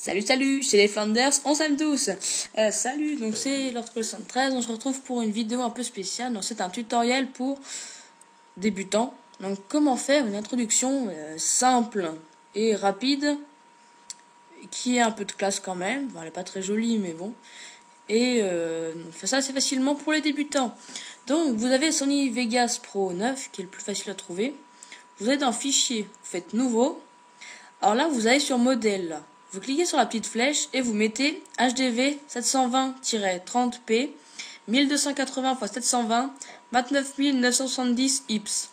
Salut, c'est les Flanders, on s'aime tous. Salut, donc c'est Lord 13, on se retrouve pour une vidéo un peu spéciale. Donc c'est un tutoriel pour débutants. Donc comment faire une introduction simple et rapide, qui est un peu de classe quand même. Bon, elle n'est pas très jolie, mais bon. Et on fait ça assez facilement pour les débutants. Donc vous avez Sony Vegas Pro 9, qui est le plus facile à trouver. Vous êtes dans Fichier, vous faites Nouveau. Alors là, vous allez sur Modèle, là. Vous cliquez sur la petite flèche et vous mettez HDV 720-30p 1280 x 720 29970 IPS.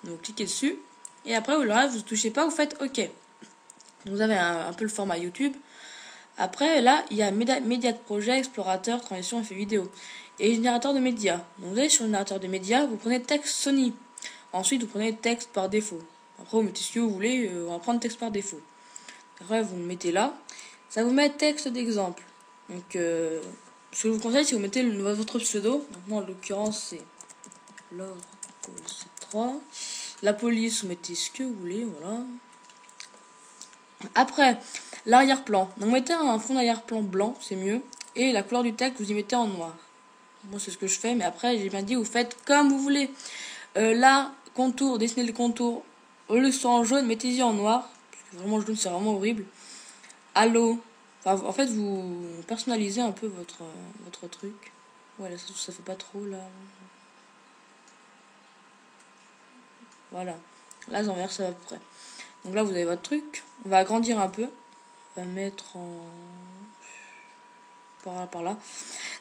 Donc cliquez dessus et après vous ne touchez pas, vous faites OK. Vous avez un peu le format YouTube. Après là, il y a média de projet, explorateur, transition, effet vidéo et générateur de médias. Donc vous allez sur le générateur de médias, vous prenez texte Sony. Ensuite, vous prenez texte par défaut. Après, vous mettez ce que vous voulez, on va prendre texte par défaut. Après, vous le mettez là. Ça vous met texte d'exemple. Donc, ce que je vous conseille, c'est vous mettez votre pseudo. Donc, moi, en l'occurrence, c'est Lord3. La police, vous mettez ce que vous voulez, voilà. Après, l'arrière-plan. Donc, mettez un fond d'arrière-plan blanc, c'est mieux. Et la couleur du texte, vous y mettez en noir. Moi, c'est ce que je fais, mais après, j'ai bien dit, vous faites comme vous voulez. Là, contour, dessinez le contour. Au lieu que ce soit en jaune, mettez-y en noir. Parce que vraiment, jaune, c'est vraiment horrible. Halo. Enfin, en fait, vous personnalisez un peu votre truc. Ouais, là, ça fait pas trop, là. Voilà. Là, j'envers ça à peu près. Donc là, vous avez votre truc. On va agrandir un peu. On va mettre en... par là.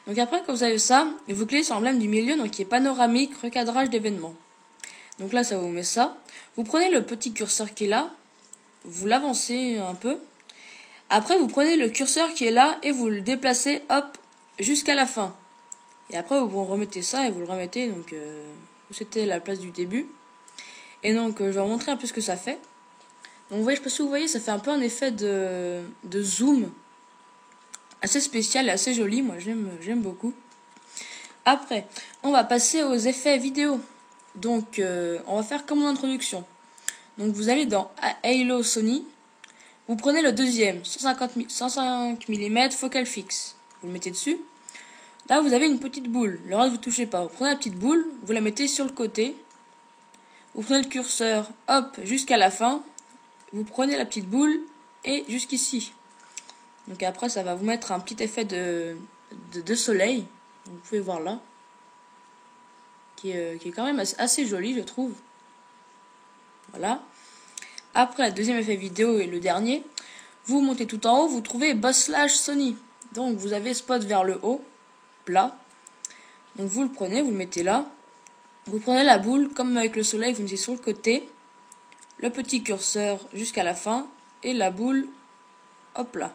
Donc après, quand vous avez ça, vous cliquez sur l'emblème du milieu, donc qui est panoramique, recadrage d'événements. Donc là, ça vous met ça. Vous prenez le petit curseur qui est là. Vous l'avancez un peu. Après, vous prenez le curseur qui est là et vous le déplacez, hop, jusqu'à la fin. Et après, vous remettez ça et vous le remettez, donc, c'était la place du début. Et donc, je vais vous montrer un peu ce que ça fait. Donc, vous voyez, je sais pas si vous voyez, ça fait un peu un effet de zoom. Assez spécial et assez joli, moi j'aime beaucoup. Après, on va passer aux effets vidéo. Donc, on va faire comme en introduction. Donc, vous allez dans Halo Sony. Vous prenez le deuxième, 105 mm focal fixe. Vous le mettez dessus. Là, vous avez une petite boule. Le reste, vous ne touchez pas. Vous prenez la petite boule, vous la mettez sur le côté. Vous prenez le curseur, hop, jusqu'à la fin. Vous prenez la petite boule et jusqu'ici. Donc après, ça va vous mettre un petit effet de soleil. Vous pouvez voir là. Qui est quand même assez joli, je trouve. Voilà. Après, le deuxième effet vidéo et le dernier. Vous montez tout en haut, vous trouvez /Sony. Donc vous avez spot vers le haut, plat. Donc vous le prenez, vous le mettez là. Vous prenez la boule, comme avec le soleil, vous mettez sur le côté. Le petit curseur jusqu'à la fin. Et la boule, hop là.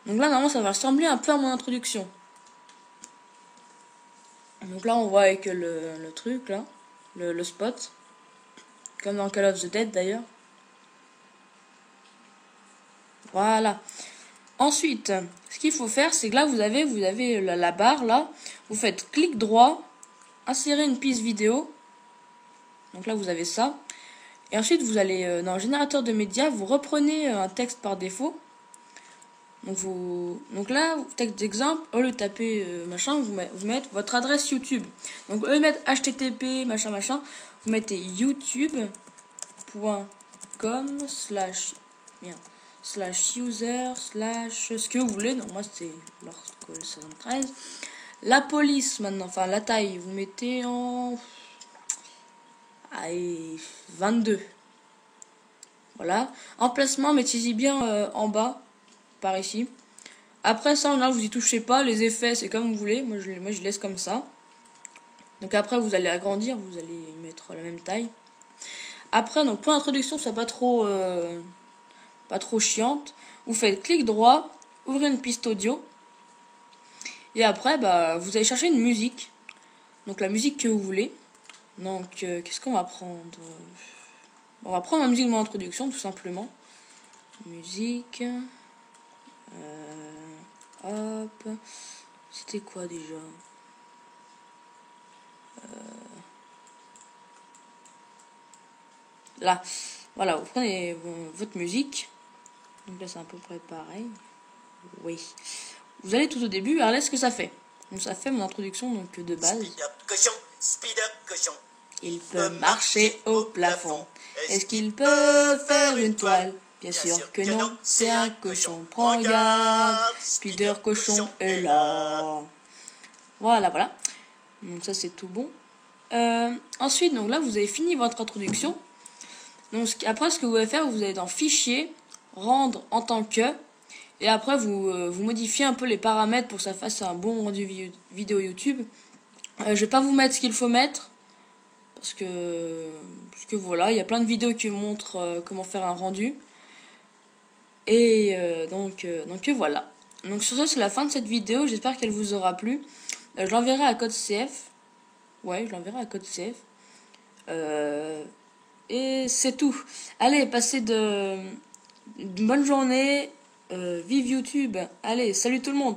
Donc là, normalement, ça va ressembler un peu à mon introduction. Donc là, on voit avec le truc, là. Le spot. Comme dans Call of the Dead, d'ailleurs. Voilà. Ensuite, ce qu'il faut faire, c'est que là, vous avez la barre, là. Vous faites clic droit, insérer une piste vidéo. Donc là, vous avez ça. Et ensuite, vous allez dans le générateur de médias, vous reprenez un texte par défaut. Donc là, texte d'exemple, au lieu de taper machin, vous mettez votre adresse YouTube. Donc au lieu de mettre http machin, vous mettez youtube.com/user/ ce que vous voulez. Donc moi c'est Lord73. La police maintenant, enfin la taille, vous mettez en 22. Voilà. Emplacement, mettez-y bien en bas, par ici. Après ça, là, vous y touchez pas. Les effets, c'est comme vous voulez. Moi, je laisse comme ça. Donc après, vous allez agrandir. Vous allez y mettre la même taille. Après, donc pour l'introduction, ça pas trop chiante. Vous faites clic droit, ouvrez une piste audio. Et après, vous allez chercher une musique. Donc la musique que vous voulez. Donc, qu'est-ce qu'on va prendre? On va prendre la musique de mon introduction, tout simplement. Musique. Hop. C'était quoi déjà? Là. Voilà, vous prenez votre musique. Donc là c'est à peu près pareil. Oui. Vous allez tout au début, regardez ce que ça fait. Donc ça fait mon introduction donc de base. Speed up, cochon. Il peut marcher au plafond. Est-ce qu'il peut faire une toile? Bien sûr que non, c'est un cochon. Prends garde, Spider Cochon est là. Voilà, voilà. Donc ça c'est tout bon. Ensuite, donc là vous avez fini votre introduction. Donc après ce que vous allez faire, vous allez dans Fichier, Rendre en tant que, et après vous modifiez un peu les paramètres pour que ça fasse un bon rendu vidéo YouTube. Je vais pas vous mettre ce qu'il faut mettre. Parce que voilà, il y a plein de vidéos qui montrent comment faire un rendu. Et donc voilà. Donc sur ça, c'est la fin de cette vidéo. J'espère qu'elle vous aura plu. Je l'enverrai à Code CF. Ouais, je l'enverrai à Code CF. Et c'est tout. Allez, passez une bonne journée. Vive YouTube. Allez, salut tout le monde.